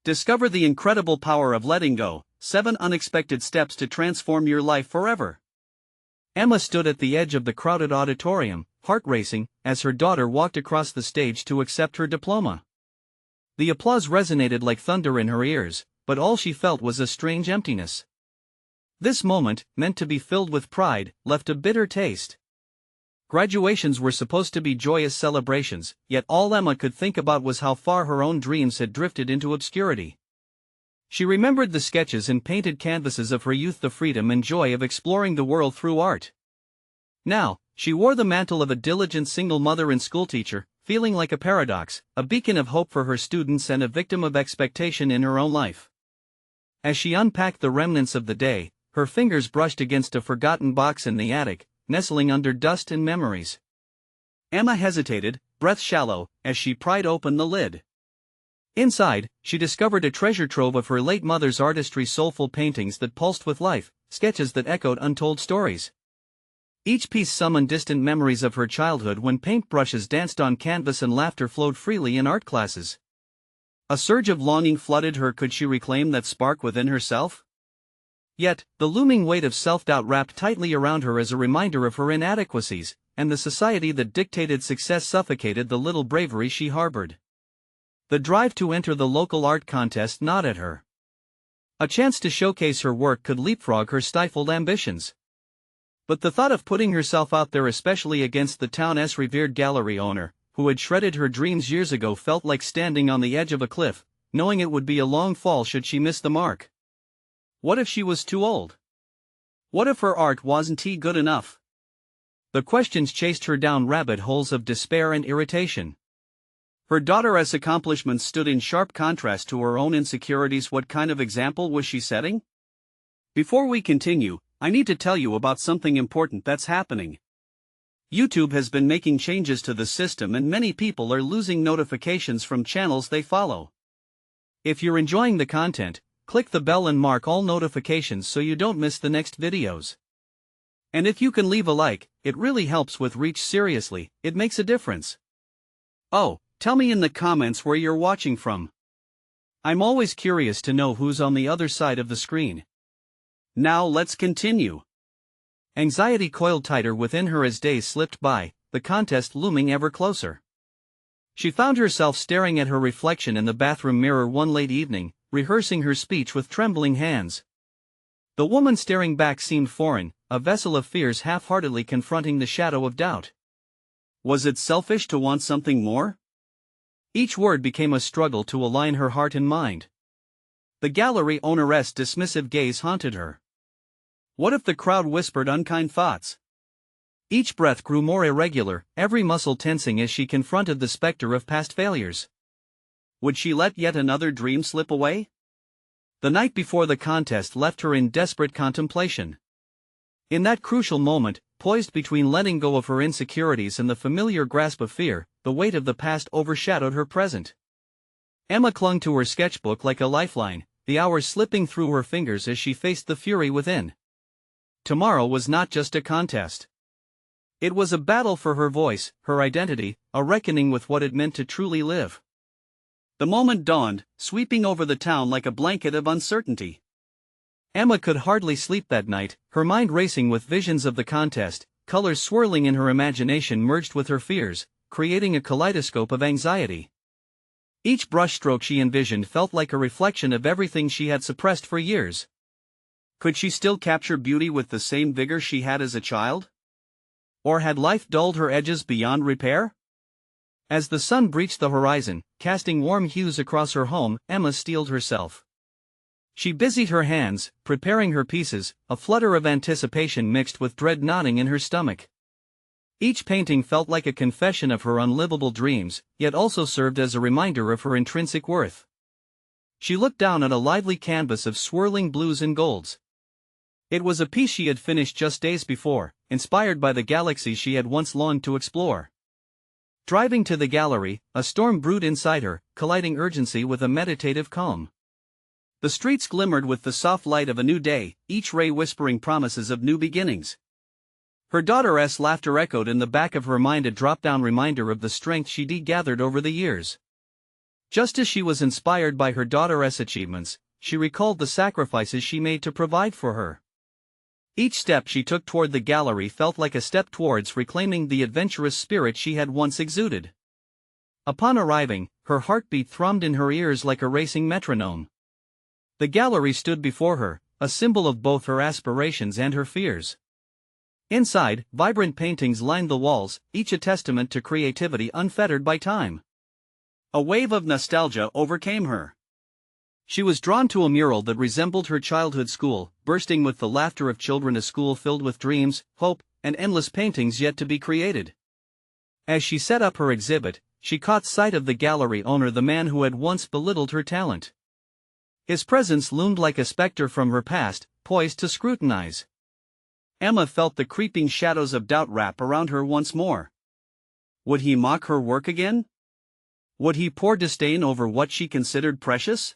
Discover the incredible power of letting go, 7 unexpected steps to transform your life forever. Emma stood at the edge of the crowded auditorium, heart racing, as her daughter walked across the stage to accept her diploma. The applause resonated like thunder in her ears, but all she felt was a strange emptiness. This moment, meant to be filled with pride, left a bitter taste. Graduations were supposed to be joyous celebrations, yet all Emma could think about was how far her own dreams had drifted into obscurity. She remembered the sketches and painted canvases of her youth, the freedom and joy of exploring the world through art. Now, she wore the mantle of a diligent single mother and schoolteacher, feeling like a paradox, a beacon of hope for her students and a victim of expectation in her own life. As she unpacked the remnants of the day, her fingers brushed against a forgotten box in the attic, nestling under dust and memories. Emma hesitated, breath shallow, as she pried open the lid. Inside, she discovered a treasure trove of her late mother's artistry, soulful paintings that pulsed with life, sketches that echoed untold stories. Each piece summoned distant memories of her childhood when paintbrushes danced on canvas and laughter flowed freely in art classes. A surge of longing flooded her. Could she reclaim that spark within herself? Yet, the looming weight of self-doubt wrapped tightly around her as a reminder of her inadequacies, and the society that dictated success suffocated the little bravery she harbored. The drive to enter the local art contest gnawed at her. A chance to showcase her work could leapfrog her stifled ambitions. But the thought of putting herself out there, especially against the town's revered gallery owner, who had shredded her dreams years ago, felt like standing on the edge of a cliff, knowing it would be a long fall should she miss the mark. What if she was too old? What if her art wasn't good enough? The questions chased her down rabbit holes of despair and irritation. Her daughter's accomplishments stood in sharp contrast to her own insecurities. What kind of example was she setting? Before we continue, I need to tell you about something important that's happening. YouTube has been making changes to the system and many people are losing notifications from channels they follow. If you're enjoying the content, click the bell and mark all notifications so you don't miss the next videos. And if you can leave a like, it really helps with reach. Seriously, it makes a difference. Oh, tell me in the comments where you're watching from. I'm always curious to know who's on the other side of the screen. Now let's continue. Anxiety coiled tighter within her as days slipped by, the contest looming ever closer. She found herself staring at her reflection in the bathroom mirror one late evening, rehearsing her speech with trembling hands. The woman staring back seemed foreign, a vessel of fears half-heartedly confronting the shadow of doubt. Was it selfish to want something more? Each word became a struggle to align her heart and mind. The gallery owner's dismissive gaze haunted her. What if the crowd whispered unkind thoughts? Each breath grew more irregular, every muscle tensing as she confronted the specter of past failures. Would she let yet another dream slip away? The night before the contest left her in desperate contemplation. In that crucial moment, poised between letting go of her insecurities and the familiar grasp of fear, the weight of the past overshadowed her present. Emma clung to her sketchbook like a lifeline, the hours slipping through her fingers as she faced the fury within. Tomorrow was not just a contest. It was a battle for her voice, her identity, a reckoning with what it meant to truly live. The moment dawned, sweeping over the town like a blanket of uncertainty. Emma could hardly sleep that night, her mind racing with visions of the contest, colors swirling in her imagination merged with her fears, creating a kaleidoscope of anxiety. Each brushstroke she envisioned felt like a reflection of everything she had suppressed for years. Could she still capture beauty with the same vigor she had as a child? Or had life dulled her edges beyond repair? As the sun breached the horizon, casting warm hues across her home, Emma steeled herself. She busied her hands, preparing her pieces, a flutter of anticipation mixed with dread gnawing in her stomach. Each painting felt like a confession of her unlivable dreams, yet also served as a reminder of her intrinsic worth. She looked down at a lively canvas of swirling blues and golds. It was a piece she had finished just days before, inspired by the galaxy she had once longed to explore. Driving to the gallery, a storm brewed inside her, colliding urgency with a meditative calm. The streets glimmered with the soft light of a new day, each ray whispering promises of new beginnings. Her daughter's laughter echoed in the back of her mind, a drop-down reminder of the strength she'd gathered over the years. Just as she was inspired by her daughter's achievements, she recalled the sacrifices she made to provide for her. Each step she took toward the gallery felt like a step towards reclaiming the adventurous spirit she had once exuded. Upon arriving, her heartbeat thrummed in her ears like a racing metronome. The gallery stood before her, a symbol of both her aspirations and her fears. Inside, vibrant paintings lined the walls, each a testament to creativity unfettered by time. A wave of nostalgia overcame her. She was drawn to a mural that resembled her childhood school, bursting with the laughter of children, a school filled with dreams, hope, and endless paintings yet to be created. As she set up her exhibit, she caught sight of the gallery owner, the man who had once belittled her talent. His presence loomed like a specter from her past, poised to scrutinize. Emma felt the creeping shadows of doubt wrap around her once more. Would he mock her work again? Would he pour disdain over what she considered precious?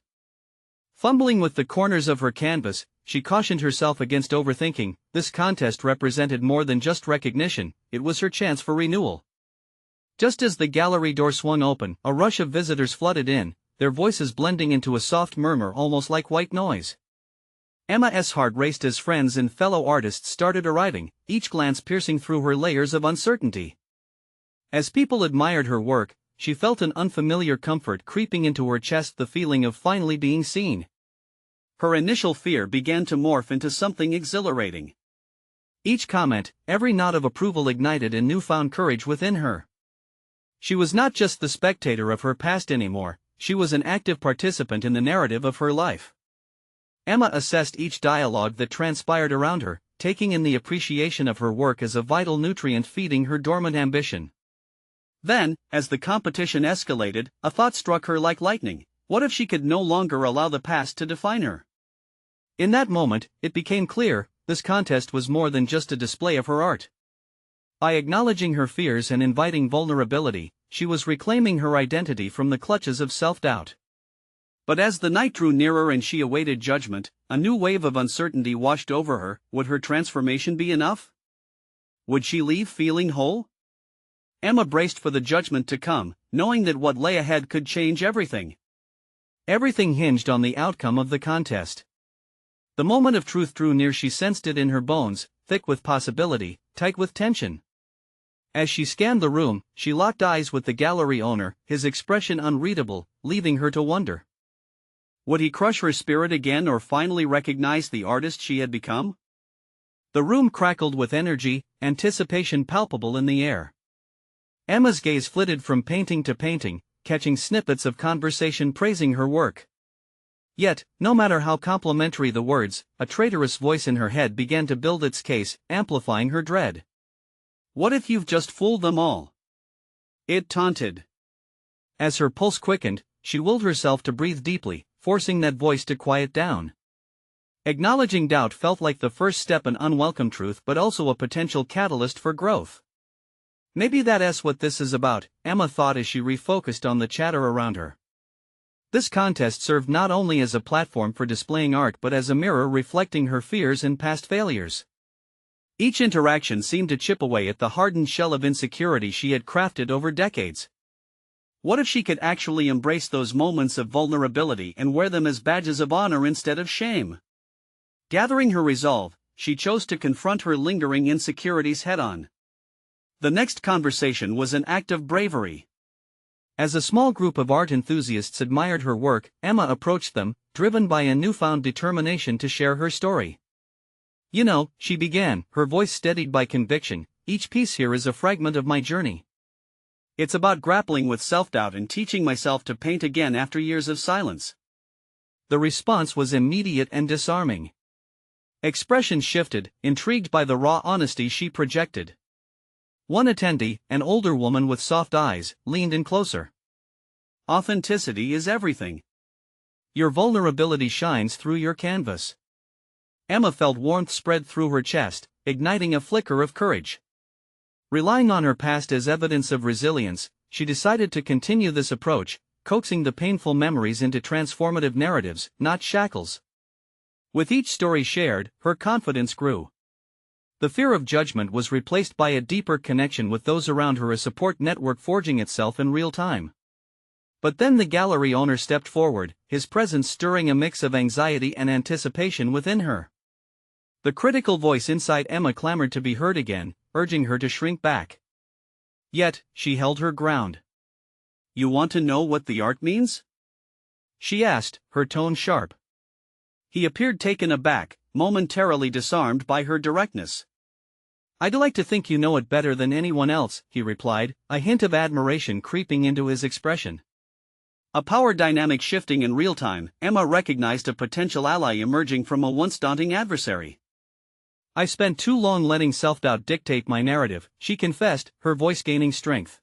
Fumbling with the corners of her canvas, she cautioned herself against overthinking. This contest represented more than just recognition, it was her chance for renewal. Just as the gallery door swung open, a rush of visitors flooded in, their voices blending into a soft murmur almost like white noise. Emma's heart raced as friends and fellow artists started arriving, each glance piercing through her layers of uncertainty. As people admired her work, she felt an unfamiliar comfort creeping into her chest, the feeling of finally being seen. Her initial fear began to morph into something exhilarating. Each comment, every nod of approval ignited a newfound courage within her. She was not just the spectator of her past anymore, she was an active participant in the narrative of her life. Emma assessed each dialogue that transpired around her, taking in the appreciation of her work as a vital nutrient feeding her dormant ambition. Then, as the competition escalated, a thought struck her like lightning: what if she could no longer allow the past to define her? In that moment, it became clear, this contest was more than just a display of her art. By acknowledging her fears and inviting vulnerability, she was reclaiming her identity from the clutches of self-doubt. But as the night drew nearer and she awaited judgment, a new wave of uncertainty washed over her. Would her transformation be enough? Would she leave feeling whole? Emma braced for the judgment to come, knowing that what lay ahead could change everything. Everything hinged on the outcome of the contest. The moment of truth drew near. She sensed it in her bones, thick with possibility, tight with tension. As she scanned the room, she locked eyes with the gallery owner, his expression unreadable, leaving her to wonder. Would he crush her spirit again or finally recognize the artist she had become? The room crackled with energy, anticipation palpable in the air. Emma's gaze flitted from painting to painting, catching snippets of conversation praising her work. Yet, no matter how complimentary the words, a traitorous voice in her head began to build its case, amplifying her dread. What if you've just fooled them all? It taunted. As her pulse quickened, she willed herself to breathe deeply, forcing that voice to quiet down. Acknowledging doubt felt like the first step, an unwelcome truth but also a potential catalyst for growth. Maybe that's what this is about, Emma thought as she refocused on the chatter around her. This contest served not only as a platform for displaying art but as a mirror reflecting her fears and past failures. Each interaction seemed to chip away at the hardened shell of insecurity she had crafted over decades. What if she could actually embrace those moments of vulnerability and wear them as badges of honor instead of shame? Gathering her resolve, she chose to confront her lingering insecurities head-on. The next conversation was an act of bravery. As a small group of art enthusiasts admired her work, Emma approached them, driven by a newfound determination to share her story. You know, she began, her voice steadied by conviction, each piece here is a fragment of my journey. It's about grappling with self-doubt and teaching myself to paint again after years of silence. The response was immediate and disarming. Expressions shifted, intrigued by the raw honesty she projected. One attendee, an older woman with soft eyes, leaned in closer. Authenticity is everything. Your vulnerability shines through your canvas. Emma felt warmth spread through her chest, igniting a flicker of courage. Relying on her past as evidence of resilience, she decided to continue this approach, coaxing the painful memories into transformative narratives, not shackles. With each story shared, her confidence grew. The fear of judgment was replaced by a deeper connection with those around her, a support network forging itself in real time. But then the gallery owner stepped forward, his presence stirring a mix of anxiety and anticipation within her. The critical voice inside Emma clamored to be heard again, urging her to shrink back. Yet, she held her ground. "You want to know what the art means?" she asked, her tone sharp. He appeared taken aback, momentarily disarmed by her directness. "I'd like to think you know it better than anyone else," he replied, a hint of admiration creeping into his expression. A power dynamic shifting in real time, Emma recognized a potential ally emerging from a once daunting adversary. "I spent too long letting self-doubt dictate my narrative," she confessed, her voice gaining strength.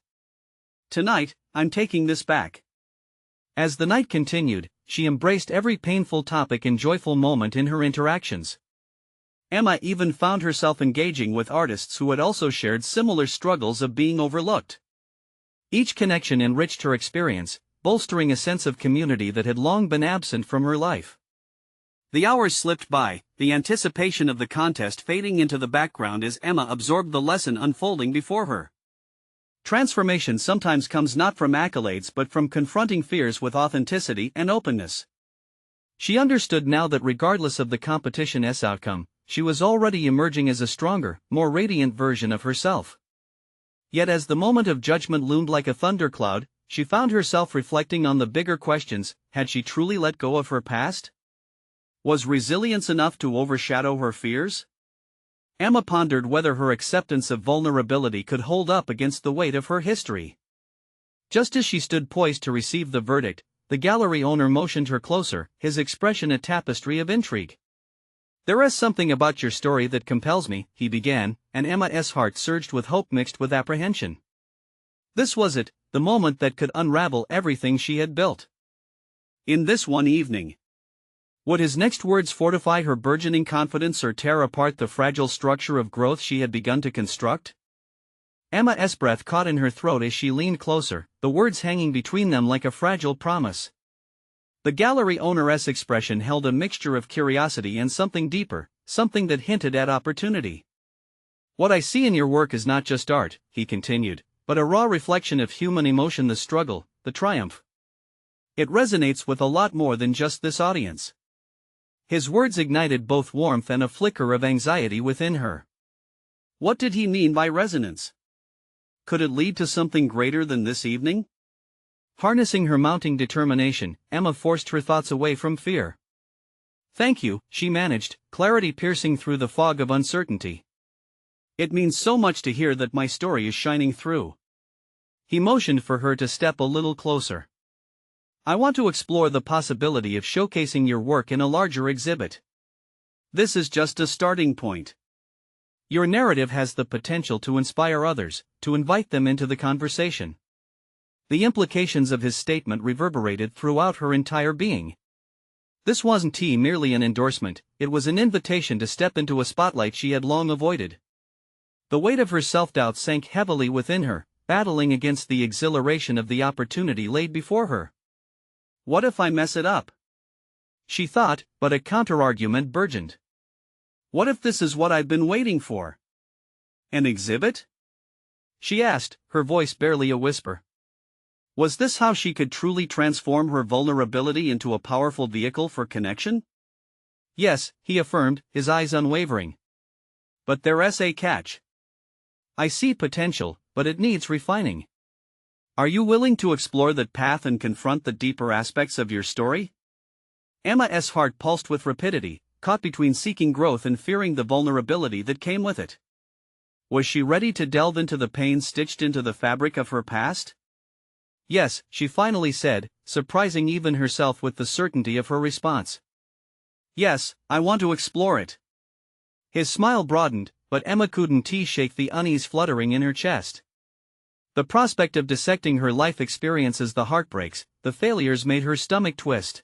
"Tonight, I'm taking this back." As the night continued, she embraced every painful topic and joyful moment in her interactions. Emma even found herself engaging with artists who had also shared similar struggles of being overlooked. Each connection enriched her experience, bolstering a sense of community that had long been absent from her life. The hours slipped by, the anticipation of the contest fading into the background as Emma absorbed the lesson unfolding before her. Transformation sometimes comes not from accolades but from confronting fears with authenticity and openness. She understood now that regardless of the competition's outcome, she was already emerging as a stronger, more radiant version of herself. Yet as the moment of judgment loomed like a thundercloud, she found herself reflecting on the bigger questions: had she truly let go of her past? Was resilience enough to overshadow her fears? Emma pondered whether her acceptance of vulnerability could hold up against the weight of her history. Just as she stood poised to receive the verdict, the gallery owner motioned her closer, his expression a tapestry of intrigue. "There is something about your story that compels me," he began, and Emma's heart surged with hope mixed with apprehension. This was it, the moment that could unravel everything she had built. In this one evening. Would his next words fortify her burgeoning confidence or tear apart the fragile structure of growth she had begun to construct? Emma's breath caught in her throat as she leaned closer, the words hanging between them like a fragile promise. The gallery owner's expression held a mixture of curiosity and something deeper, something that hinted at opportunity. "What I see in your work is not just art," he continued, "but a raw reflection of human emotion, the struggle, the triumph. It resonates with a lot more than just this audience." His words ignited both warmth and a flicker of anxiety within her. What did he mean by resonance? Could it lead to something greater than this evening? Harnessing her mounting determination, Emma forced her thoughts away from fear. "Thank you," she managed, clarity piercing through the fog of uncertainty. "It means so much to hear that my story is shining through." He motioned for her to step a little closer. "I want to explore the possibility of showcasing your work in a larger exhibit. This is just a starting point. Your narrative has the potential to inspire others, to invite them into the conversation." The implications of his statement reverberated throughout her entire being. This wasn't merely an endorsement, it was an invitation to step into a spotlight she had long avoided. The weight of her self-doubt sank heavily within her, battling against the exhilaration of the opportunity laid before her. "What if I mess it up?" she thought, but a counterargument burgeoned. "What if this is what I've been waiting for? An exhibit?" she asked, her voice barely a whisper. Was this how she could truly transform her vulnerability into a powerful vehicle for connection? "Yes," he affirmed, his eyes unwavering. "But there's a catch. I see potential, but it needs refining. Are you willing to explore that path and confront the deeper aspects of your story?" Emma's heart pulsed with rapidity, caught between seeking growth and fearing the vulnerability that came with it. Was she ready to delve into the pain stitched into the fabric of her past? "Yes," she finally said, surprising even herself with the certainty of her response. "Yes, I want to explore it." His smile broadened, but Emma couldn't shake the unease fluttering in her chest. The prospect of dissecting her life experiences, the heartbreaks, the failures, made her stomach twist.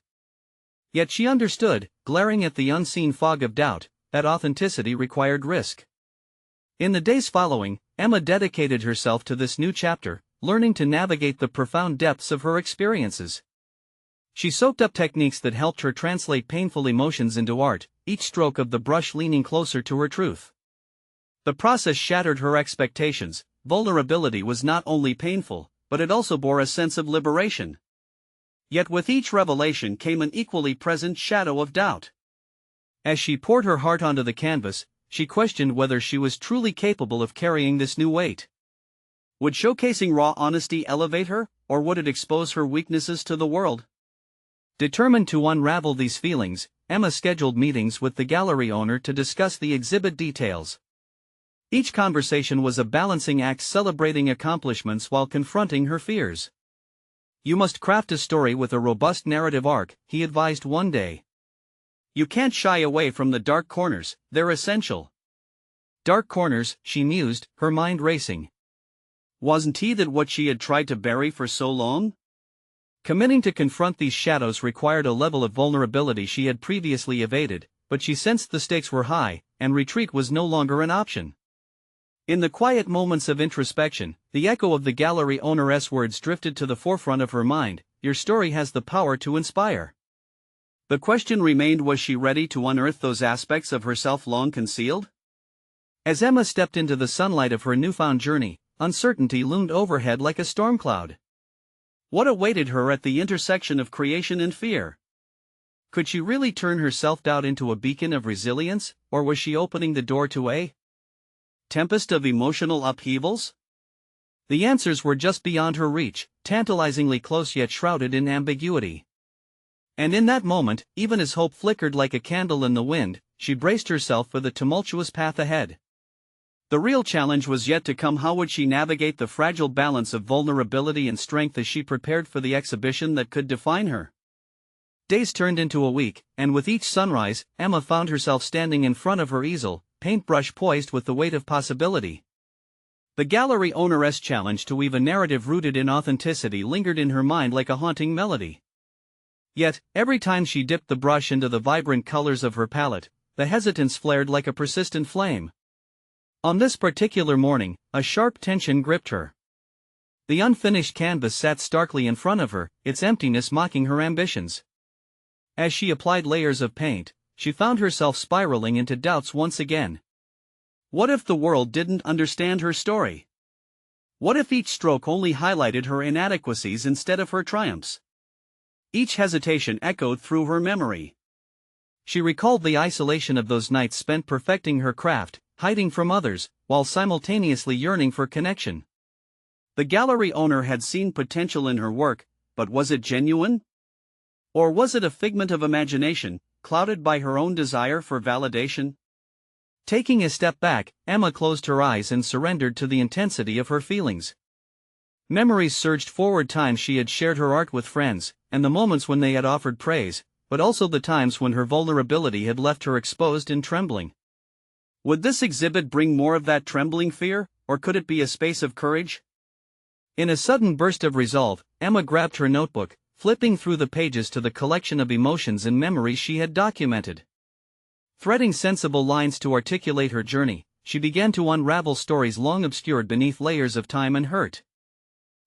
Yet she understood, glaring at the unseen fog of doubt, that authenticity required risk. In the days following, Emma dedicated herself to this new chapter, learning to navigate the profound depths of her experiences. She soaked up techniques that helped her translate painful emotions into art, each stroke of the brush leaning closer to her truth. The process shattered her expectations. Vulnerability was not only painful, but it also bore a sense of liberation. Yet with each revelation came an equally present shadow of doubt. As she poured her heart onto the canvas, she questioned whether she was truly capable of carrying this new weight. Would showcasing raw honesty elevate her, or would it expose her weaknesses to the world? Determined to unravel these feelings, Emma scheduled meetings with the gallery owner to discuss the exhibit details. Each conversation was a balancing act celebrating accomplishments while confronting her fears. "You must craft a story with a robust narrative arc," he advised one day. "You can't shy away from the dark corners, they're essential." Dark corners, she mused, her mind racing. Wasn't that what she had tried to bury for so long? Committing to confront these shadows required a level of vulnerability she had previously evaded, but she sensed the stakes were high, and retreat was no longer an option. In the quiet moments of introspection, the echo of the gallery owner's words drifted to the forefront of her mind: "Your story has the power to inspire." The question remained, was she ready to unearth those aspects of herself long concealed? As Emma stepped into the sunlight of her newfound journey, uncertainty loomed overhead like a storm cloud. What awaited her at the intersection of creation and fear? Could she really turn her self-doubt into a beacon of resilience, or was she opening the door to a tempest of emotional upheavals? The answers were just beyond her reach, tantalizingly close yet shrouded in ambiguity. And in that moment, even as hope flickered like a candle in the wind, she braced herself for the tumultuous path ahead. The real challenge was yet to come. How would she navigate the fragile balance of vulnerability and strength as she prepared for the exhibition that could define her? Days turned into a week, and with each sunrise, Emma found herself standing in front of her easel, paintbrush poised with the weight of possibility. The gallery owner's challenge to weave a narrative rooted in authenticity lingered in her mind like a haunting melody. Yet, every time she dipped the brush into the vibrant colors of her palette, the hesitance flared like a persistent flame. On this particular morning, a sharp tension gripped her. The unfinished canvas sat starkly in front of her, its emptiness mocking her ambitions. As she applied layers of paint, she found herself spiraling into doubts once again. What if the world didn't understand her story? What if each stroke only highlighted her inadequacies instead of her triumphs? Each hesitation echoed through her memory. She recalled the isolation of those nights spent perfecting her craft, hiding from others, while simultaneously yearning for connection. The gallery owner had seen potential in her work, but was it genuine? Or was it a figment of imagination, clouded by her own desire for validation? Taking a step back, Emma closed her eyes and surrendered to the intensity of her feelings. Memories surged forward, times she had shared her art with friends, and the moments when they had offered praise, but also the times when her vulnerability had left her exposed and trembling. Would this exhibit bring more of that trembling fear, or could it be a space of courage? In a sudden burst of resolve, Emma grabbed her notebook, flipping through the pages to the collection of emotions and memories she had documented. Threading sensible lines to articulate her journey, she began to unravel stories long obscured beneath layers of time and hurt.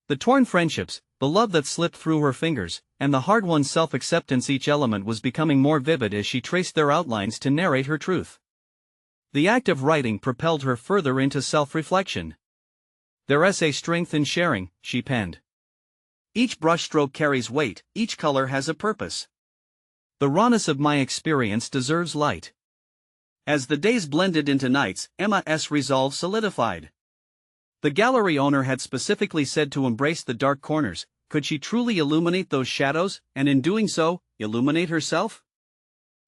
The torn friendships, the love that slipped through her fingers, and the hard-won self-acceptance, each element was becoming more vivid as she traced their outlines to narrate her truth. The act of writing propelled her further into self-reflection. "There's a strength in sharing," she penned. "Each brushstroke carries weight, each color has a purpose. The rawness of my experience deserves light." As the days blended into nights, Emma's resolve solidified. The gallery owner had specifically said to embrace the dark corners. Could she truly illuminate those shadows, and in doing so, illuminate herself?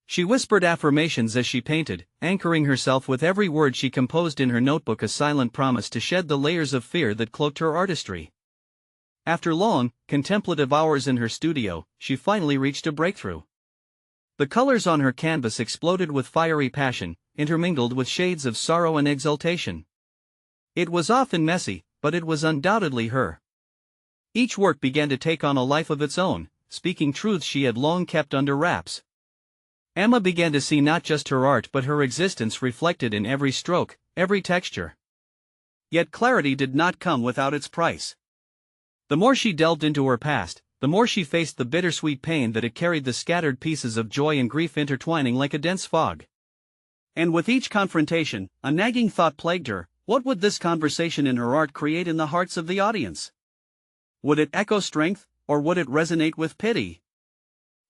She whispered affirmations as she painted, anchoring herself with every word she composed in her notebook, a silent promise to shed the layers of fear that cloaked her artistry. After long, contemplative hours in her studio, she finally reached a breakthrough. The colors on her canvas exploded with fiery passion, intermingled with shades of sorrow and exultation. It was often messy, but it was undoubtedly her. Each work began to take on a life of its own, speaking truths she had long kept under wraps. Emma began to see not just her art but her existence reflected in every stroke, every texture. Yet clarity did not come without its price. The more she delved into her past, the more she faced the bittersweet pain that it carried, the scattered pieces of joy and grief intertwining like a dense fog. And with each confrontation, a nagging thought plagued her: what would this conversation in her art create in the hearts of the audience? Would it echo strength, or would it resonate with pity?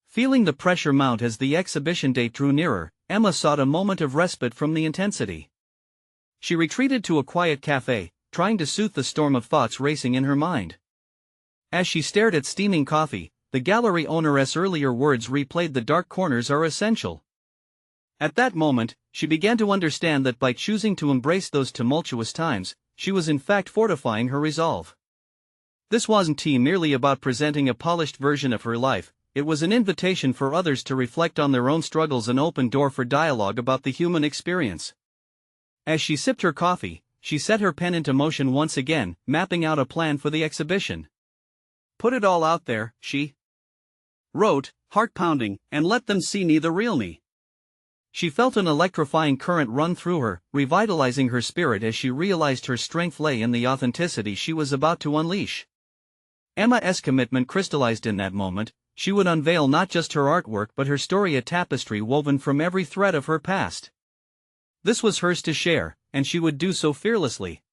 Feeling the pressure mount as the exhibition date drew nearer, Emma sought a moment of respite from the intensity. She retreated to a quiet cafe, trying to soothe the storm of thoughts racing in her mind. As she stared at steaming coffee, the gallery owner's earlier words replayed: "The dark corners are essential." At that moment, she began to understand that by choosing to embrace those tumultuous times, she was in fact fortifying her resolve. This wasn't merely about presenting a polished version of her life, it was an invitation for others to reflect on their own struggles, an open door for dialogue about the human experience. As she sipped her coffee, she set her pen into motion once again, mapping out a plan for the exhibition. "Put it all out there," she wrote, heart pounding, "and let them see the real me." She felt an electrifying current run through her, revitalizing her spirit as she realized her strength lay in the authenticity she was about to unleash. Emma's commitment crystallized in that moment. She would unveil not just her artwork but her story, a tapestry woven from every thread of her past. This was hers to share, and she would do so fearlessly.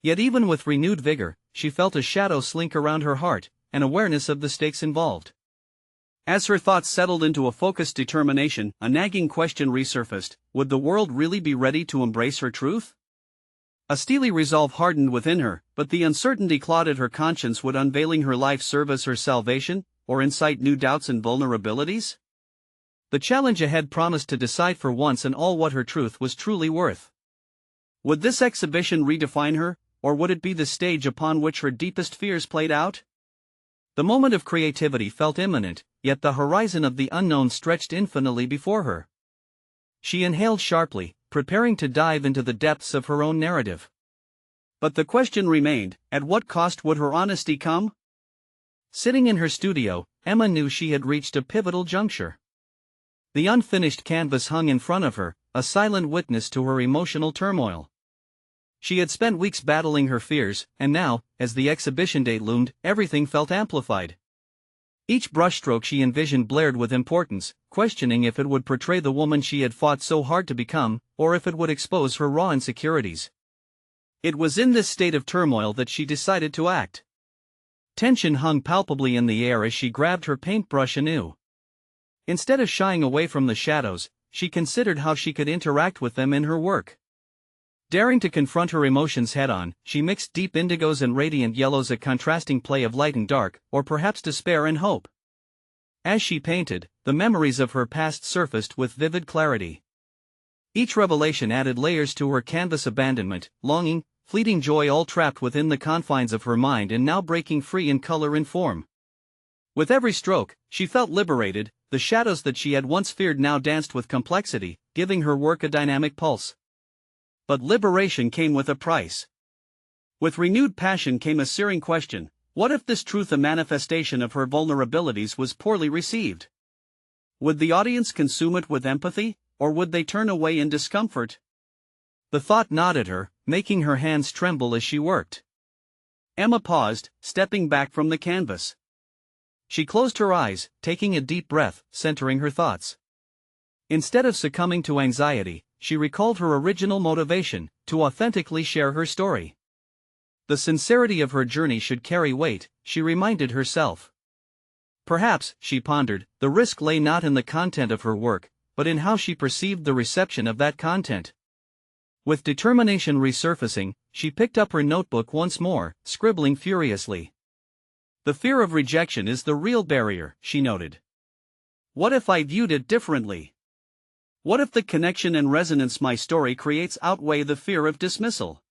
Yet even with renewed vigor, she felt a shadow slink around her heart, an awareness of the stakes involved. As her thoughts settled into a focused determination, a nagging question resurfaced: would the world really be ready to embrace her truth? A steely resolve hardened within her, but the uncertainty clouded her conscience. Would unveiling her life serve as her salvation, or incite new doubts and vulnerabilities? The challenge ahead promised to decide for once and all what her truth was truly worth. Would this exhibition redefine her, or would it be the stage upon which her deepest fears played out? The moment of creativity felt imminent, yet the horizon of the unknown stretched infinitely before her. She inhaled sharply, preparing to dive into the depths of her own narrative. But the question remained: at what cost would her honesty come? Sitting in her studio, Emma knew she had reached a pivotal juncture. The unfinished canvas hung in front of her, a silent witness to her emotional turmoil. She had spent weeks battling her fears, and now, as the exhibition date loomed, everything felt amplified. Each brushstroke she envisioned blared with importance, questioning if it would portray the woman she had fought so hard to become, or if it would expose her raw insecurities. It was in this state of turmoil that she decided to act. Tension hung palpably in the air as she grabbed her paintbrush anew. Instead of shying away from the shadows, she considered how she could interact with them in her work. Daring to confront her emotions head-on, she mixed deep indigos and radiant yellows, a contrasting play of light and dark, or perhaps despair and hope. As she painted, the memories of her past surfaced with vivid clarity. Each revelation added layers to her canvas: abandonment, longing, fleeting joy, all trapped within the confines of her mind and now breaking free in color and form. With every stroke, she felt liberated. The shadows that she had once feared now danced with complexity, giving her work a dynamic pulse. But liberation came with a price. With renewed passion came a searing question: what if this truth, a manifestation of her vulnerabilities, was poorly received? Would the audience consume it with empathy, or would they turn away in discomfort? The thought gnawed at her, making her hands tremble as she worked. Emma paused, stepping back from the canvas. She closed her eyes, taking a deep breath, centering her thoughts. Instead of succumbing to anxiety, she recalled her original motivation: to authentically share her story. The sincerity of her journey should carry weight, she reminded herself. Perhaps, she pondered, the risk lay not in the content of her work, but in how she perceived the reception of that content. With determination resurfacing, she picked up her notebook once more, scribbling furiously. "The fear of rejection is the real barrier," she noted. "What if I viewed it differently? What if the connection and resonance my story creates outweigh the fear of dismissal?"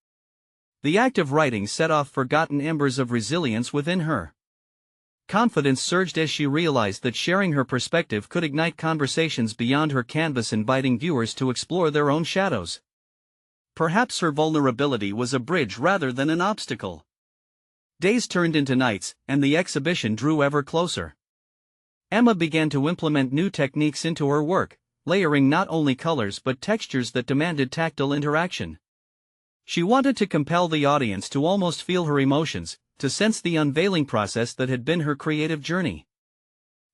The act of writing set off forgotten embers of resilience within her. Confidence surged as she realized that sharing her perspective could ignite conversations beyond her canvas, inviting viewers to explore their own shadows. Perhaps her vulnerability was a bridge rather than an obstacle. Days turned into nights, and the exhibition drew ever closer. Emma began to implement new techniques into her work, layering not only colors but textures that demanded tactile interaction. She wanted to compel the audience to almost feel her emotions, to sense the unveiling process that had been her creative journey.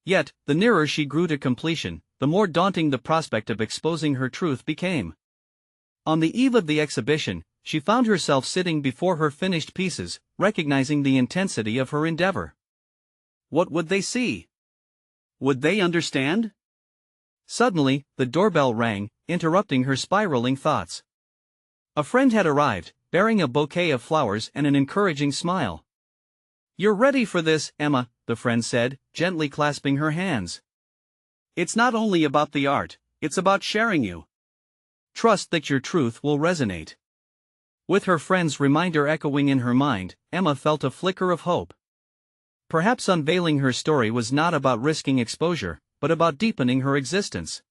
Yet, the nearer she grew to completion, the more daunting the prospect of exposing her truth became. On the eve of the exhibition, she found herself sitting before her finished pieces, recognizing the intensity of her endeavor. What would they see? Would they understand? Suddenly, the doorbell rang, interrupting her spiraling thoughts. A friend had arrived, bearing a bouquet of flowers and an encouraging smile. "You're ready for this, Emma," the friend said, gently clasping her hands. "It's not only about the art, it's about sharing you. Trust that your truth will resonate." With her friend's reminder echoing in her mind, Emma felt a flicker of hope. Perhaps unveiling her story was not about risking exposure, but about deepening her existence.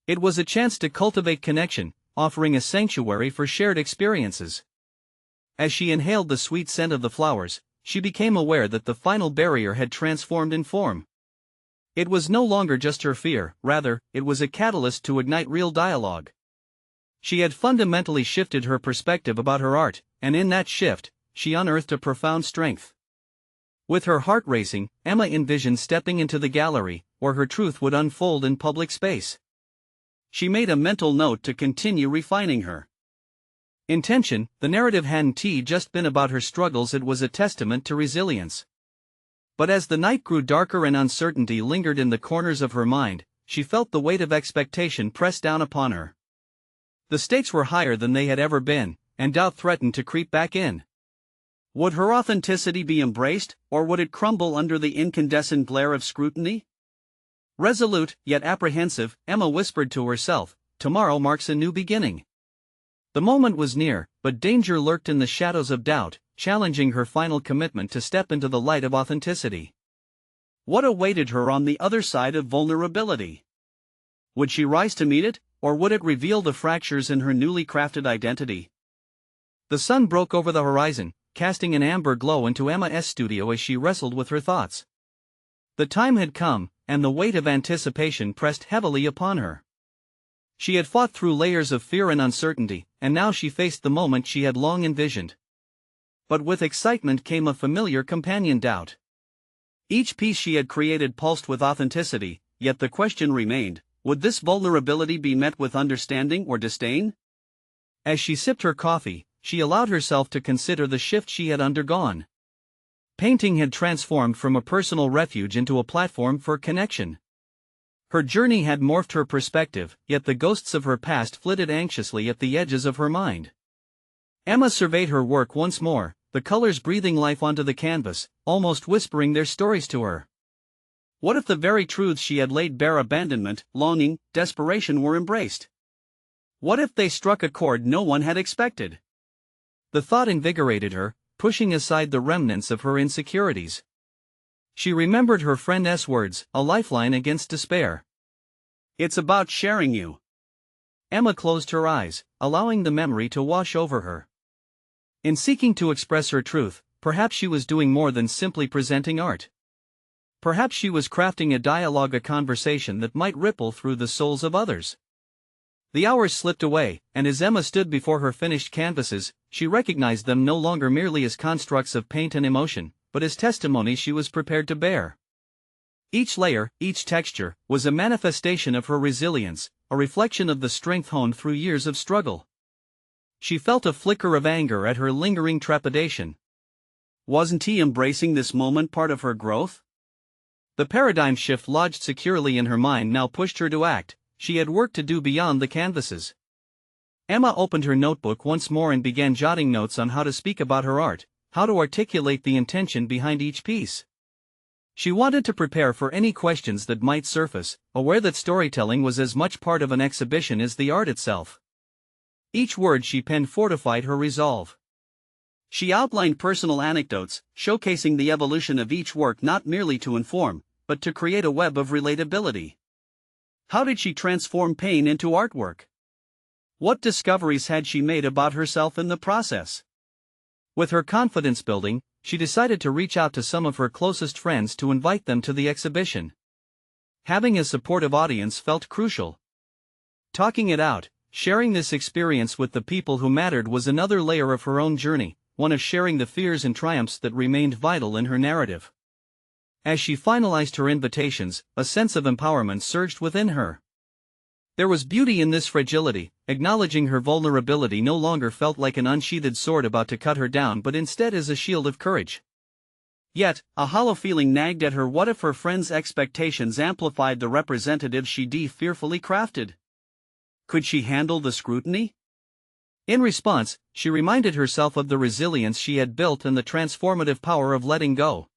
It was a chance to cultivate connection, offering a sanctuary for shared experiences. As she inhaled the sweet scent of the flowers, she became aware that the final barrier had transformed in form. It was no longer just her fear, rather, it was a catalyst to ignite real dialogue. She had fundamentally shifted her perspective about her art, and in that shift, she unearthed a profound strength. With her heart racing, Emma envisioned stepping into the gallery, where her truth would unfold in public space. She made a mental note to continue refining her intention. The narrative hadn't just been about her struggles, it was a testament to resilience. But as the night grew darker and uncertainty lingered in the corners of her mind, she felt the weight of expectation press down upon her. The stakes were higher than they had ever been, and doubt threatened to creep back in. Would her authenticity be embraced, or would it crumble under the incandescent glare of scrutiny? Resolute, yet apprehensive, Emma whispered to herself, "Tomorrow marks a new beginning." The moment was near, but danger lurked in the shadows of doubt, challenging her final commitment to step into the light of authenticity. What awaited her on the other side of vulnerability? Would she rise to meet it, or would it reveal the fractures in her newly crafted identity? The sun broke over the horizon, casting an amber glow into Emma's studio as she wrestled with her thoughts. The time had come, and the weight of anticipation pressed heavily upon her. She had fought through layers of fear and uncertainty, and now she faced the moment she had long envisioned. But with excitement came a familiar companion doubt. Each piece she had created pulsed with authenticity, yet the question remained, would this vulnerability be met with understanding or disdain? As she sipped her coffee, she allowed herself to consider the shift she had undergone. Painting had transformed from a personal refuge into a platform for connection. Her journey had morphed her perspective, yet the ghosts of her past flitted anxiously at the edges of her mind. Emma surveyed her work once more, the colors breathing life onto the canvas, almost whispering their stories to her. What if the very truths she had laid bare, abandonment, longing, desperation, were embraced? What if they struck a chord no one had expected? The thought invigorated her, pushing aside the remnants of her insecurities. She remembered her friend's words, a lifeline against despair. "It's about sharing you." Emma closed her eyes, allowing the memory to wash over her. In seeking to express her truth, perhaps she was doing more than simply presenting art. Perhaps she was crafting a dialogue, a conversation that might ripple through the souls of others. The hours slipped away, and as Emma stood before her finished canvases, she recognized them no longer merely as constructs of paint and emotion, but as testimonies she was prepared to bear. Each layer, each texture, was a manifestation of her resilience, a reflection of the strength honed through years of struggle. She felt a flicker of anger at her lingering trepidation. Wasn't he embracing this moment part of her growth? The paradigm shift lodged securely in her mind now pushed her to act. She had work to do beyond the canvases. Emma opened her notebook once more and began jotting notes on how to speak about her art, how to articulate the intention behind each piece. She wanted to prepare for any questions that might surface, aware that storytelling was as much part of an exhibition as the art itself. Each word she penned fortified her resolve. She outlined personal anecdotes, showcasing the evolution of each work not merely to inform, but to create a web of relatability. How did she transform pain into artwork? What discoveries had she made about herself in the process? With her confidence building, she decided to reach out to some of her closest friends to invite them to the exhibition. Having a supportive audience felt crucial. Talking it out, sharing this experience with the people who mattered was another layer of her own journey, one of sharing the fears and triumphs that remained vital in her narrative. As she finalized her invitations, a sense of empowerment surged within her. There was beauty in this fragility, acknowledging her vulnerability no longer felt like an unsheathed sword about to cut her down but instead as a shield of courage. Yet, a hollow feeling nagged at her. What if her friend's expectations amplified the representative she'd fearfully crafted? Could she handle the scrutiny? In response, she reminded herself of the resilience she had built and the transformative power of letting go.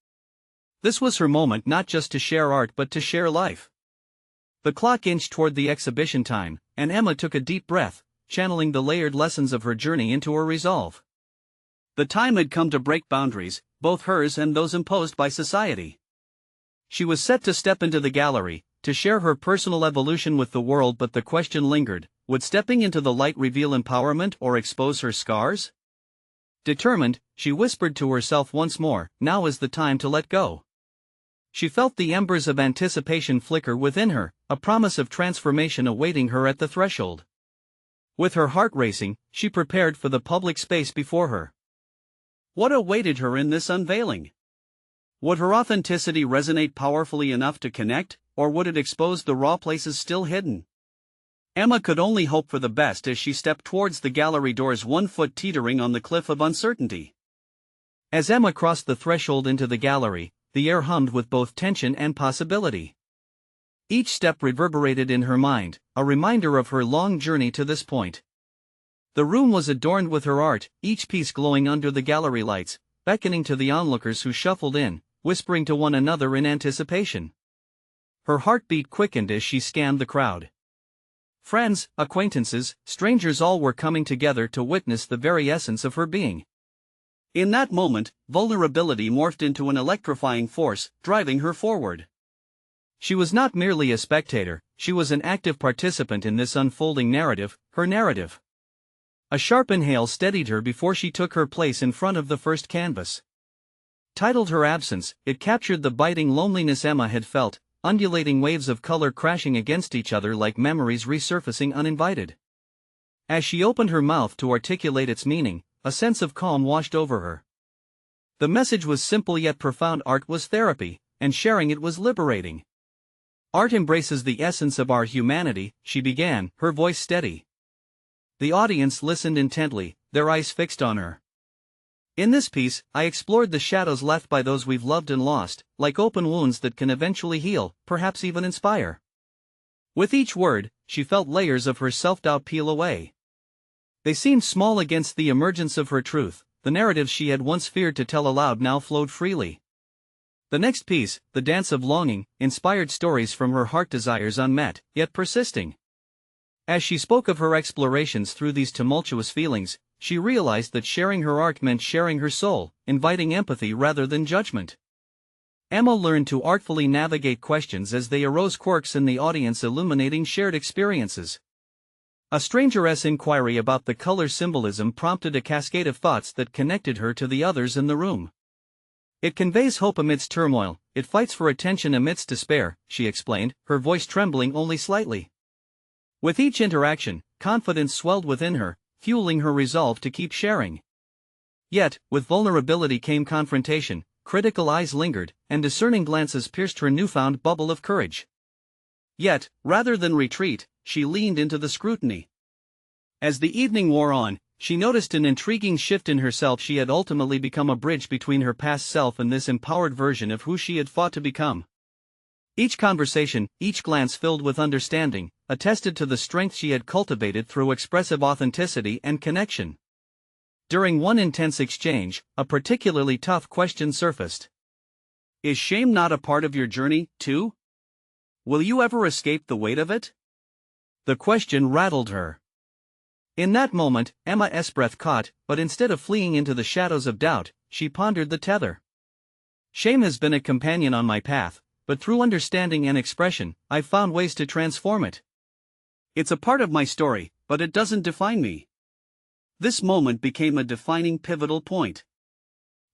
This was her moment not just to share art but to share life. The clock inched toward the exhibition time, and Emma took a deep breath, channeling the layered lessons of her journey into her resolve. The time had come to break boundaries, both hers and those imposed by society. She was set to step into the gallery, to share her personal evolution with the world, but the question lingered: would stepping into the light reveal empowerment or expose her scars? Determined, she whispered to herself once more, now is the time to let go. She felt the embers of anticipation flicker within her, a promise of transformation awaiting her at the threshold. With her heart racing, she prepared for the public space before her. What awaited her in this unveiling? Would her authenticity resonate powerfully enough to connect, or would it expose the raw places still hidden? Emma could only hope for the best as she stepped towards the gallery doors, 1 foot teetering on the cliff of uncertainty. As Emma crossed the threshold into the gallery, the air hummed with both tension and possibility. Each step reverberated in her mind, a reminder of her long journey to this point. The room was adorned with her art, each piece glowing under the gallery lights, beckoning to the onlookers who shuffled in, whispering to one another in anticipation. Her heartbeat quickened as she scanned the crowd. Friends, acquaintances, strangers, all were coming together to witness the very essence of her being. In that moment, vulnerability morphed into an electrifying force, driving her forward. She was not merely a spectator, she was an active participant in this unfolding narrative, her narrative. A sharp inhale steadied her before she took her place in front of the first canvas. Titled Her Absence, it captured the biting loneliness Emma had felt, undulating waves of color crashing against each other like memories resurfacing uninvited. As she opened her mouth to articulate its meaning, a sense of calm washed over her. The message was simple yet profound: art was therapy, and sharing it was liberating. Art embraces the essence of our humanity, she began, her voice steady. The audience listened intently, their eyes fixed on her. In this piece, I explored the shadows left by those we've loved and lost, like open wounds that can eventually heal, perhaps even inspire. With each word, she felt layers of her self-doubt peel away. They seemed small against the emergence of her truth. The narratives she had once feared to tell aloud now flowed freely. The next piece, The Dance of Longing, inspired stories from her heart, desires unmet, yet persisting. As she spoke of her explorations through these tumultuous feelings, she realized that sharing her art meant sharing her soul, inviting empathy rather than judgment. Emma learned to artfully navigate questions as they arose, quirks in the audience illuminating shared experiences. A stranger's inquiry about the color symbolism prompted a cascade of thoughts that connected her to the others in the room. It conveys hope amidst turmoil, it fights for attention amidst despair, she explained, her voice trembling only slightly. With each interaction, confidence swelled within her, fueling her resolve to keep sharing. Yet, with vulnerability came confrontation, critical eyes lingered, and discerning glances pierced her newfound bubble of courage. Yet, rather than retreat, she leaned into the scrutiny. As the evening wore on, she noticed an intriguing shift in herself. She had ultimately become a bridge between her past self and this empowered version of who she had fought to become. Each conversation, each glance filled with understanding, attested to the strength she had cultivated through expressive authenticity and connection. During one intense exchange, a particularly tough question surfaced. Is shame not a part of your journey, too? Will you ever escape the weight of it? The question rattled her. In that moment, Emma's breath caught, but instead of fleeing into the shadows of doubt, she pondered the tether. Shame has been a companion on my path, but through understanding and expression, I've found ways to transform it. It's a part of my story, but it doesn't define me. This moment became a defining pivotal point.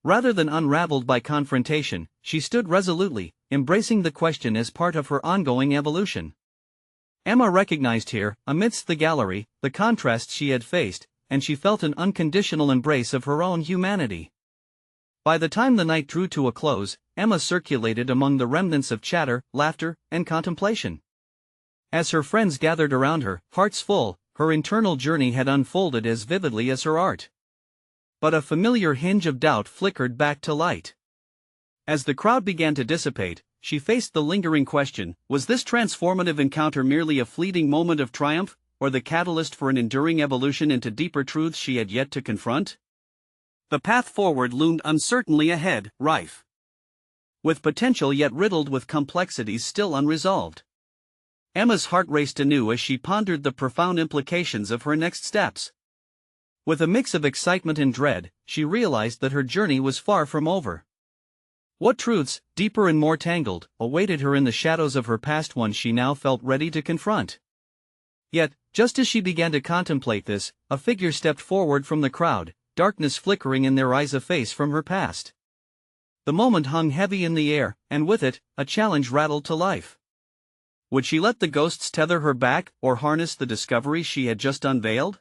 Rather than unraveled by confrontation, she stood resolutely, embracing the question as part of her ongoing evolution. Emma recognized here, amidst the gallery, the contrasts she had faced, and she felt an unconditional embrace of her own humanity. By the time the night drew to a close, Emma circulated among the remnants of chatter, laughter, and contemplation. As her friends gathered around her, hearts full, her internal journey had unfolded as vividly as her art. But a familiar hinge of doubt flickered back to light. As the crowd began to dissipate, she faced the lingering question, was this transformative encounter merely a fleeting moment of triumph, or the catalyst for an enduring evolution into deeper truths she had yet to confront? The path forward loomed uncertainly ahead, rife with potential yet riddled with complexities still unresolved. Emma's heart raced anew as she pondered the profound implications of her next steps. With a mix of excitement and dread, she realized that her journey was far from over. What truths, deeper and more tangled, awaited her in the shadows of her past ones she now felt ready to confront. Yet, just as she began to contemplate this, a figure stepped forward from the crowd, darkness flickering in their eyes, a face from her past. The moment hung heavy in the air, and with it, a challenge rattled to life. Would she let the ghosts tether her back, or harness the discoveries she had just unveiled?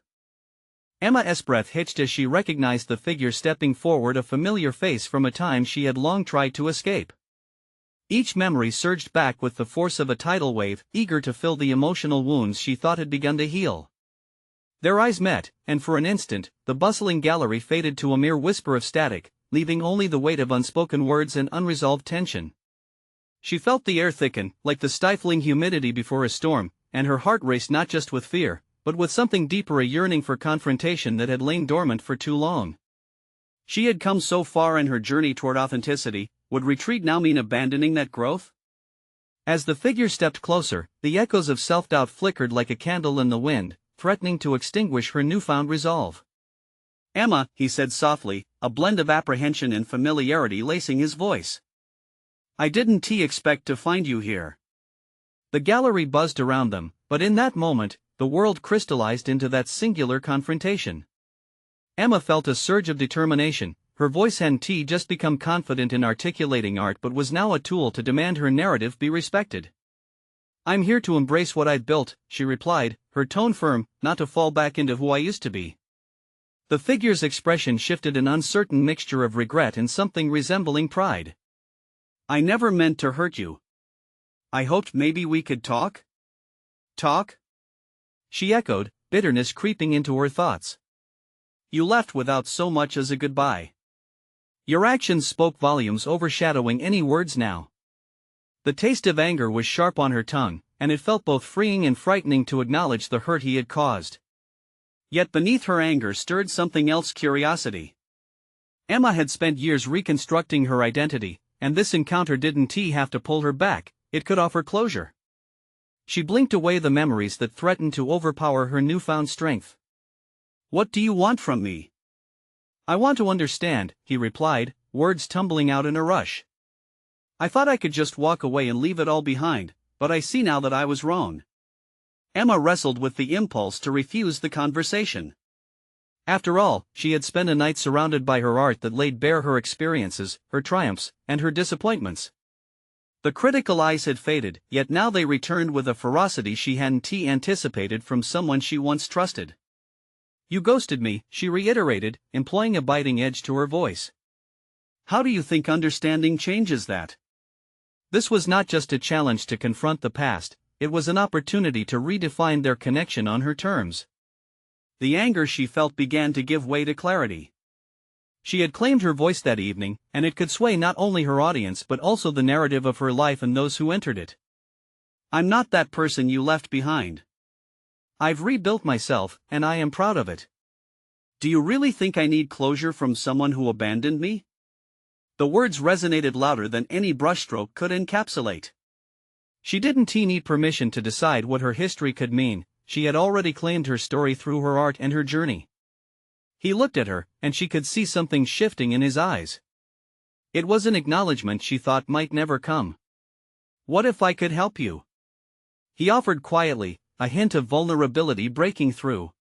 Emma's breath hitched as she recognized the figure stepping forward, a familiar face from a time she had long tried to escape. Each memory surged back with the force of a tidal wave, eager to fill the emotional wounds she thought had begun to heal. Their eyes met, and for an instant, the bustling gallery faded to a mere whisper of static, leaving only the weight of unspoken words and unresolved tension. She felt the air thicken, like the stifling humidity before a storm, and her heart raced not just with fear, but with something deeper, a yearning for confrontation that had lain dormant for too long. She had come so far in her journey toward authenticity, would retreat now mean abandoning that growth? As the figure stepped closer, the echoes of self-doubt flickered like a candle in the wind, threatening to extinguish her newfound resolve. "Emma," he said softly, a blend of apprehension and familiarity lacing his voice. "I didn't expect to find you here." The gallery buzzed around them, but in that moment, the world crystallized into that singular confrontation. Emma felt a surge of determination. Her voice hadn't just become confident in articulating art, but was now a tool to demand her narrative be respected. "I'm here to embrace what I've built," she replied, her tone firm, "not to fall back into who I used to be." The figure's expression shifted, an uncertain mixture of regret and something resembling pride. "I never meant to hurt you. I hoped maybe we could talk?" "Talk?" she echoed, bitterness creeping into her thoughts. "You left without so much as a goodbye." Your actions spoke volumes, overshadowing any words now. The taste of anger was sharp on her tongue, and it felt both freeing and frightening to acknowledge the hurt he had caused. Yet beneath her anger stirred something else, curiosity. Emma had spent years reconstructing her identity, and this encounter didn't have to pull her back, it could offer closure. She blinked away the memories that threatened to overpower her newfound strength. "What do you want from me?" "I want to understand," he replied, words tumbling out in a rush. "I thought I could just walk away and leave it all behind, but I see now that I was wrong." Emma wrestled with the impulse to refuse the conversation. After all, she had spent a night surrounded by her art that laid bare her experiences, her triumphs, and her disappointments. The critical eyes had faded, yet now they returned with a ferocity she hadn't anticipated from someone she once trusted. "You ghosted me," she reiterated, employing a biting edge to her voice. "How do you think understanding changes that?" This was not just a challenge to confront the past, it was an opportunity to redefine their connection on her terms. The anger she felt began to give way to clarity. She had claimed her voice that evening, and it could sway not only her audience but also the narrative of her life and those who entered it. "I'm not that person you left behind. I've rebuilt myself, and I am proud of it." "Do you really think I need closure from someone who abandoned me?" The words resonated louder than any brushstroke could encapsulate. She didn't need permission to decide what her history could mean, she had already claimed her story through her art and her journey. He looked at her, and she could see something shifting in his eyes. It was an acknowledgement she thought might never come. "What if I could help you?" he offered quietly, a hint of vulnerability breaking through.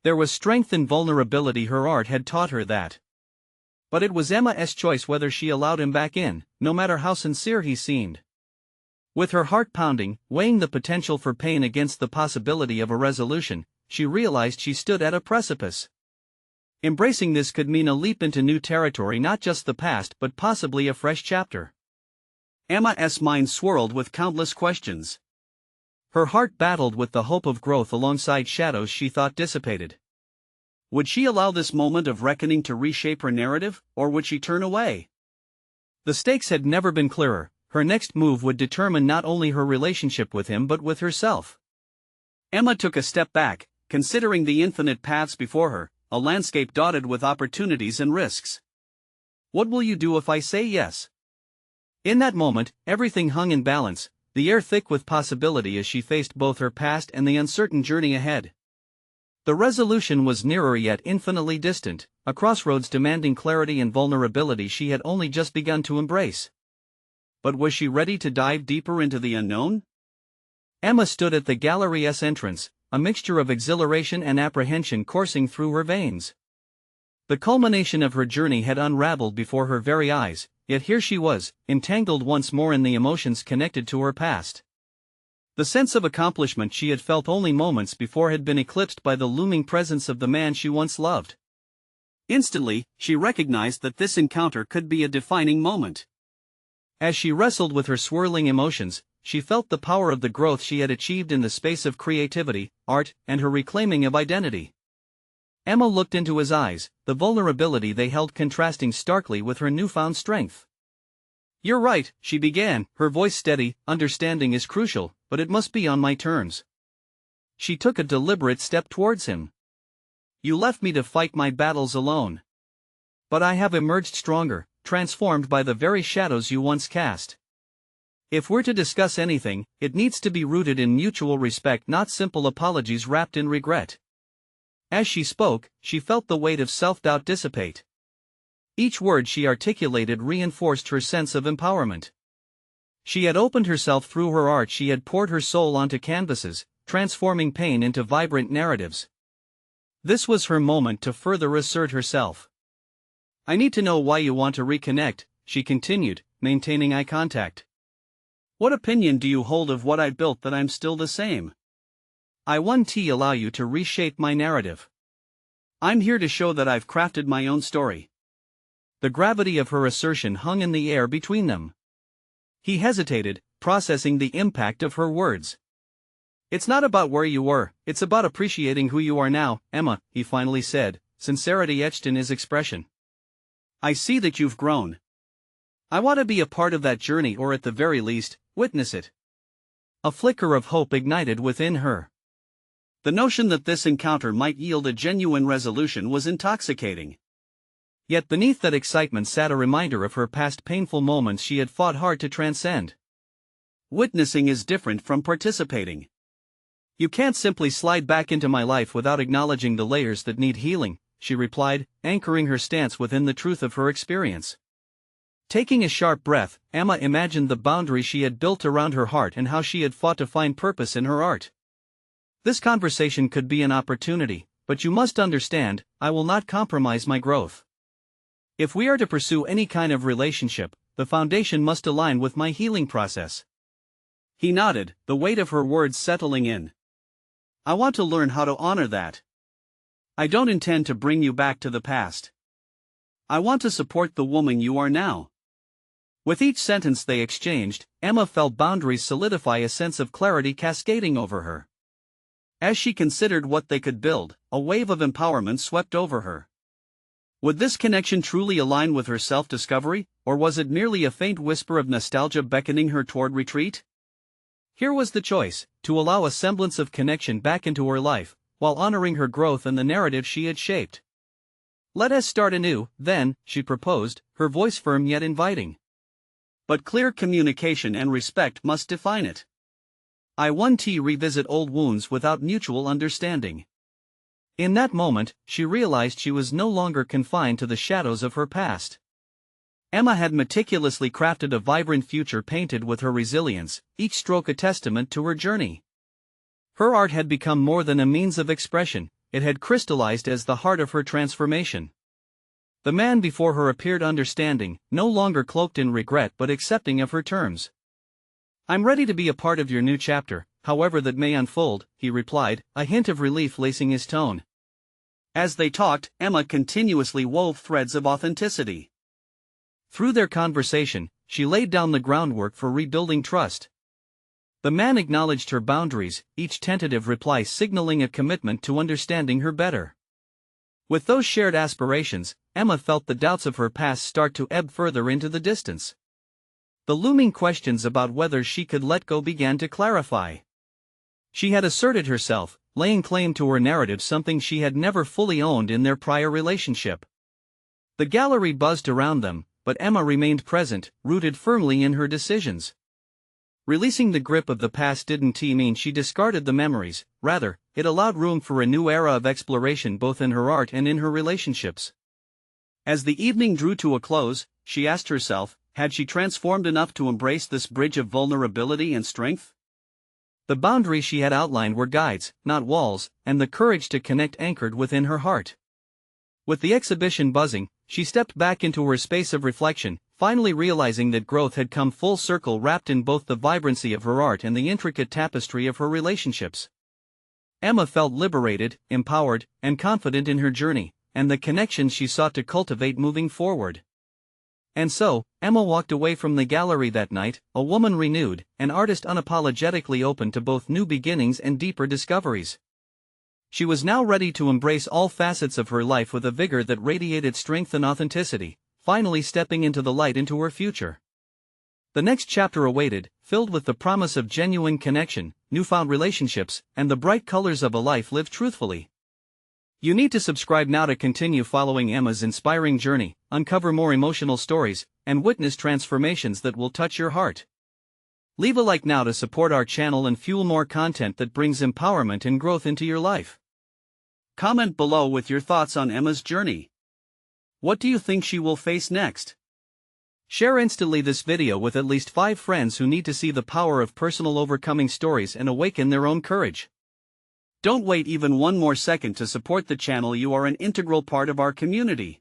There was strength in vulnerability, her art had taught her that. But it was Emma's choice whether she allowed him back in, no matter how sincere he seemed. With her heart pounding, weighing the potential for pain against the possibility of a resolution, she realized she stood at a precipice. Embracing this could mean a leap into new territory, not just the past but possibly a fresh chapter. Emma's mind swirled with countless questions. Her heart battled with the hope of growth alongside shadows she thought dissipated. Would she allow this moment of reckoning to reshape her narrative, or would she turn away? The stakes had never been clearer. Her next move would determine not only her relationship with him but with herself. Emma took a step back, considering the infinite paths before her, a landscape dotted with opportunities and risks. What will you do if I say yes? In that moment, everything hung in balance, the air thick with possibility as she faced both her past and the uncertain journey ahead. The resolution was nearer yet infinitely distant, a crossroads demanding clarity and vulnerability she had only just begun to embrace. But was she ready to dive deeper into the unknown? Emma stood at the gallery's entrance, a mixture of exhilaration and apprehension coursing through her veins. The culmination of her journey had unraveled before her very eyes, yet here she was, entangled once more in the emotions connected to her past. The sense of accomplishment she had felt only moments before had been eclipsed by the looming presence of the man she once loved. Instantly, she recognized that this encounter could be a defining moment. As she wrestled with her swirling emotions, she felt the power of the growth she had achieved in the space of creativity, art, and her reclaiming of identity. Emma looked into his eyes, the vulnerability they held contrasting starkly with her newfound strength. "You're right," she began, her voice steady. "Understanding is crucial, but it must be on my terms." She took a deliberate step towards him. "You left me to fight my battles alone. But I have emerged stronger, transformed by the very shadows you once cast. If we're to discuss anything, it needs to be rooted in mutual respect, not simple apologies wrapped in regret." As she spoke, she felt the weight of self-doubt dissipate. Each word she articulated reinforced her sense of empowerment. She had opened herself through her art, she had poured her soul onto canvases, transforming pain into vibrant narratives. This was her moment to further assert herself. "I need to know why you want to reconnect," she continued, maintaining eye contact. "What opinion do you hold of what I built that I'm still the same? I want to allow you to reshape my narrative. I'm here to show that I've crafted my own story." The gravity of her assertion hung in the air between them. He hesitated, processing the impact of her words. "It's not about where you were, it's about appreciating who you are now, Emma," he finally said, sincerity etched in his expression. "I see that you've grown. I want to be a part of that journey, or at the very least, witness it." A flicker of hope ignited within her. The notion that this encounter might yield a genuine resolution was intoxicating. Yet beneath that excitement sat a reminder of her past painful moments she had fought hard to transcend. "Witnessing is different from participating. You can't simply slide back into my life without acknowledging the layers that need healing," she replied, anchoring her stance within the truth of her experience. Taking a sharp breath, Emma imagined the boundary she had built around her heart and how she had fought to find purpose in her art. "This conversation could be an opportunity, but you must understand, I will not compromise my growth. If we are to pursue any kind of relationship, the foundation must align with my healing process." He nodded, the weight of her words settling in. "I want to learn how to honor that. I don't intend to bring you back to the past. I want to support the woman you are now." With each sentence they exchanged, Emma felt boundaries solidify, a sense of clarity cascading over her. As she considered what they could build, a wave of empowerment swept over her. Would this connection truly align with her self-discovery, or was it merely a faint whisper of nostalgia beckoning her toward retreat? Here was the choice: to allow a semblance of connection back into her life, while honoring her growth and the narrative she had shaped. "Let us start anew, then," she proposed, her voice firm yet inviting. "But clear communication and respect must define it. I want to revisit old wounds without mutual understanding." In that moment, she realized she was no longer confined to the shadows of her past. Emma had meticulously crafted a vibrant future painted with her resilience, each stroke a testament to her journey. Her art had become more than a means of expression, it had crystallized as the heart of her transformation. The man before her appeared understanding, no longer cloaked in regret but accepting of her terms. "I'm ready to be a part of your new chapter, however that may unfold," he replied, a hint of relief lacing his tone. As they talked, Emma continuously wove threads of authenticity. Through their conversation, she laid down the groundwork for rebuilding trust. The man acknowledged her boundaries, each tentative reply signaling a commitment to understanding her better. With those shared aspirations, Emma felt the doubts of her past start to ebb further into the distance. The looming questions about whether she could let go began to clarify. She had asserted herself, laying claim to her narrative, something she had never fully owned in their prior relationship. The gallery buzzed around them, but Emma remained present, rooted firmly in her decisions. Releasing the grip of the past didn't mean she discarded the memories, rather, it allowed room for a new era of exploration both in her art and in her relationships. As the evening drew to a close, she asked herself, had she transformed enough to embrace this bridge of vulnerability and strength? The boundaries she had outlined were guides, not walls, and the courage to connect anchored within her heart. With the exhibition buzzing, she stepped back into her space of reflection, finally realizing that growth had come full circle, wrapped in both the vibrancy of her art and the intricate tapestry of her relationships. Emma felt liberated, empowered, and confident in her journey, and the connections she sought to cultivate moving forward. And so, Emma walked away from the gallery that night, a woman renewed, an artist unapologetically open to both new beginnings and deeper discoveries. She was now ready to embrace all facets of her life with a vigor that radiated strength and authenticity, finally stepping into the light into her future. The next chapter awaited, filled with the promise of genuine connection, newfound relationships, and the bright colors of a life lived truthfully. You need to subscribe now to continue following Emma's inspiring journey, uncover more emotional stories, and witness transformations that will touch your heart. Leave a like now to support our channel and fuel more content that brings empowerment and growth into your life. Comment below with your thoughts on Emma's journey. What do you think she will face next? Share instantly this video with at least 5 friends who need to see the power of personal overcoming stories and awaken their own courage. Don't wait even one more second to support the channel. You are an integral part of our community.